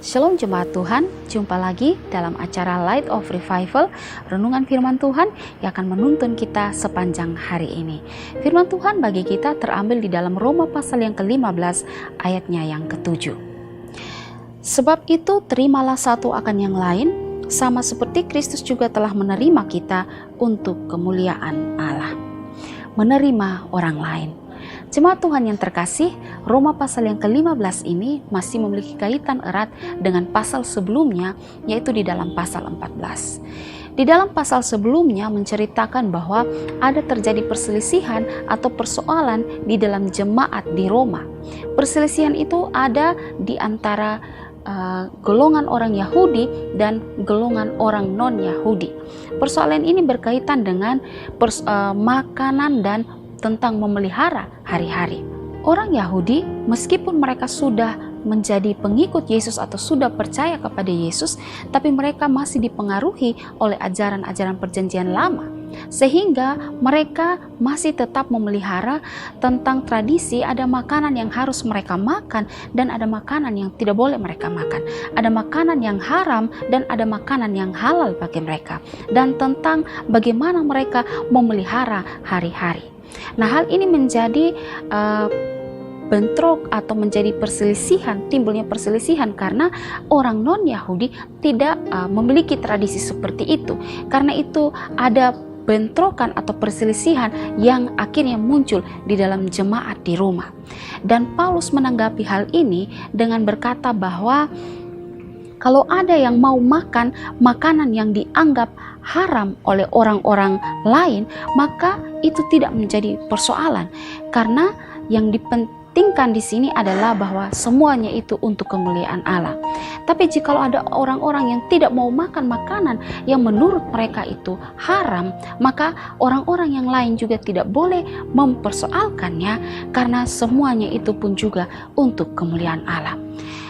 Shalom jemaat Tuhan, jumpa lagi dalam acara Light of Revival, renungan firman Tuhan yang akan menuntun kita sepanjang hari ini. Firman Tuhan bagi kita terambil di dalam Roma pasal yang ke-15 ayatnya yang ke-7. Sebab itu terimalah satu akan yang lain, sama seperti Kristus juga telah menerima kita untuk kemuliaan Allah. Menerima orang lain. Jemaat Tuhan yang terkasih, Roma pasal yang ke-15 ini masih memiliki kaitan erat dengan pasal sebelumnya, yaitu di dalam pasal 14. Di dalam pasal sebelumnya menceritakan bahwa ada terjadi perselisihan atau persoalan di dalam jemaat di Roma. Perselisihan itu ada di antara golongan orang Yahudi dan golongan orang non-Yahudi. Persoalan ini berkaitan dengan makanan dan tentang memelihara hari-hari. Orang Yahudi, meskipun mereka sudah menjadi pengikut Yesus atau sudah percaya kepada Yesus, tapi mereka masih dipengaruhi oleh ajaran-ajaran perjanjian lama, sehingga mereka masih tetap memelihara tentang tradisi. Ada makanan yang harus mereka makan dan ada makanan yang tidak boleh mereka makan. Ada makanan yang haram dan ada makanan yang halal bagi mereka, dan tentang bagaimana mereka memelihara hari-hari. Nah, hal ini menjadi bentrok atau menjadi perselisihan, timbulnya perselisihan karena orang non-Yahudi tidak memiliki tradisi seperti itu. Karena itu ada bentrokan atau perselisihan yang akhirnya muncul di dalam jemaat di Roma. Dan Paulus menanggapi hal ini dengan berkata bahwa kalau ada yang mau makan makanan yang dianggap haram oleh orang-orang lain, maka itu tidak menjadi persoalan, karena yang dipentingkan di sini adalah bahwa semuanya itu untuk kemuliaan Allah. Tapi jikalau ada orang-orang yang tidak mau makan makanan yang menurut mereka itu haram, maka orang-orang yang lain juga tidak boleh mempersoalkannya, karena semuanya itu pun juga untuk kemuliaan Allah.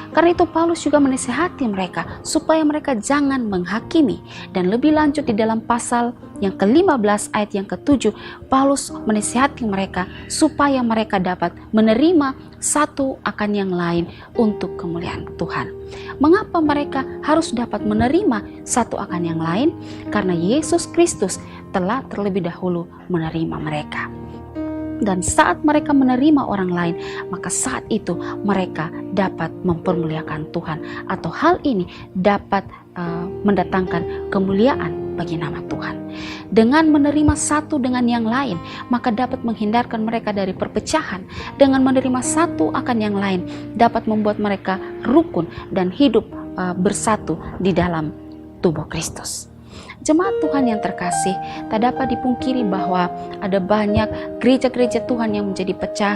Karena itu Paulus juga menasihati mereka supaya mereka jangan menghakimi. Dan lebih lanjut di dalam pasal yang ke-15 ayat yang ke-7, Paulus menasihati mereka supaya mereka dapat menerima satu akan yang lain untuk kemuliaan Tuhan. Mengapa mereka harus dapat menerima satu akan yang lain? Karena Yesus Kristus telah terlebih dahulu menerima mereka. Dan saat mereka menerima orang lain, maka saat itu mereka dapat mempermuliakan Tuhan, atau hal ini dapat mendatangkan kemuliaan bagi nama Tuhan. Dengan menerima satu dengan yang lain, maka dapat menghindarkan mereka dari perpecahan. Dengan menerima satu akan yang lain, dapat membuat mereka rukun dan hidup bersatu di dalam tubuh Kristus. Jemaat Tuhan yang terkasih, tak dapat dipungkiri bahwa ada banyak gereja-gereja Tuhan yang menjadi pecah,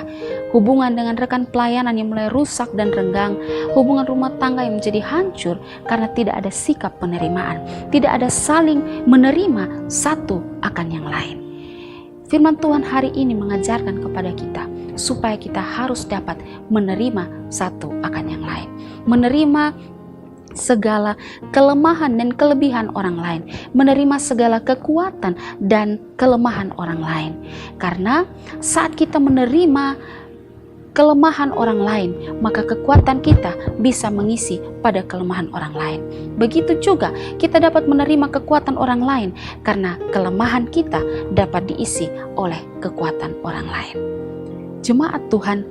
hubungan dengan rekan pelayanan yang mulai rusak dan renggang, hubungan rumah tangga yang menjadi hancur karena tidak ada sikap penerimaan, tidak ada saling menerima satu akan yang lain. Firman Tuhan hari ini mengajarkan kepada kita supaya kita harus dapat menerima satu akan yang lain, menerima segala kelemahan dan kelebihan orang lain, menerima segala kekuatan dan kelemahan orang lain. Karena saat kita menerima kelemahan orang lain, maka kekuatan kita bisa mengisi pada kelemahan orang lain. Begitu juga kita dapat menerima kekuatan orang lain, karena kelemahan kita dapat diisi oleh kekuatan orang lain. Jemaat Tuhan,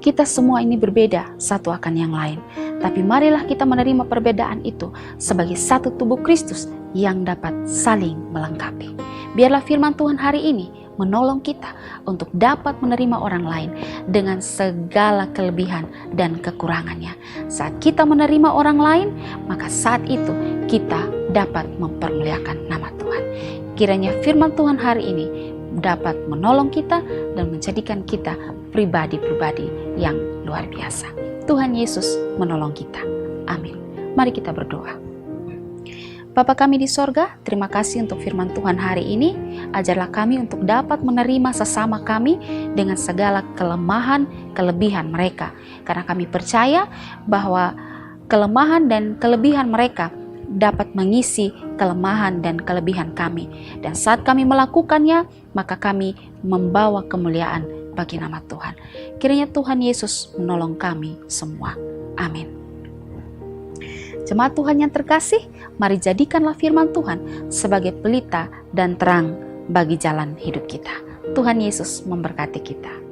kita semua ini berbeda satu akan yang lain, tapi marilah kita menerima perbedaan itu sebagai satu tubuh Kristus yang dapat saling melengkapi. Biarlah firman Tuhan hari ini menolong kita untuk dapat menerima orang lain dengan segala kelebihan dan kekurangannya. Saat kita menerima orang lain, maka saat itu kita dapat mempermuliakan nama Tuhan. Kiranya firman Tuhan hari ini dapat menolong kita dan menjadikan kita pribadi-pribadi yang luar biasa. Tuhan Yesus menolong kita. Amin. Mari kita berdoa. Bapa kami di sorga, terima kasih untuk firman Tuhan hari ini. Ajarlah kami untuk dapat menerima sesama kami dengan segala kelemahan, kelebihan mereka. Karena kami percaya bahwa kelemahan dan kelebihan mereka dapat mengisi kelemahan dan kelebihan kami. Dan saat kami melakukannya, maka kami membawa kemuliaan bagi nama Tuhan. Kiranya Tuhan Yesus menolong kami semua. Amin. Jemaat Tuhan yang terkasih, mari jadikanlah firman Tuhan sebagai pelita dan terang bagi jalan hidup kita. Tuhan Yesus memberkati kita.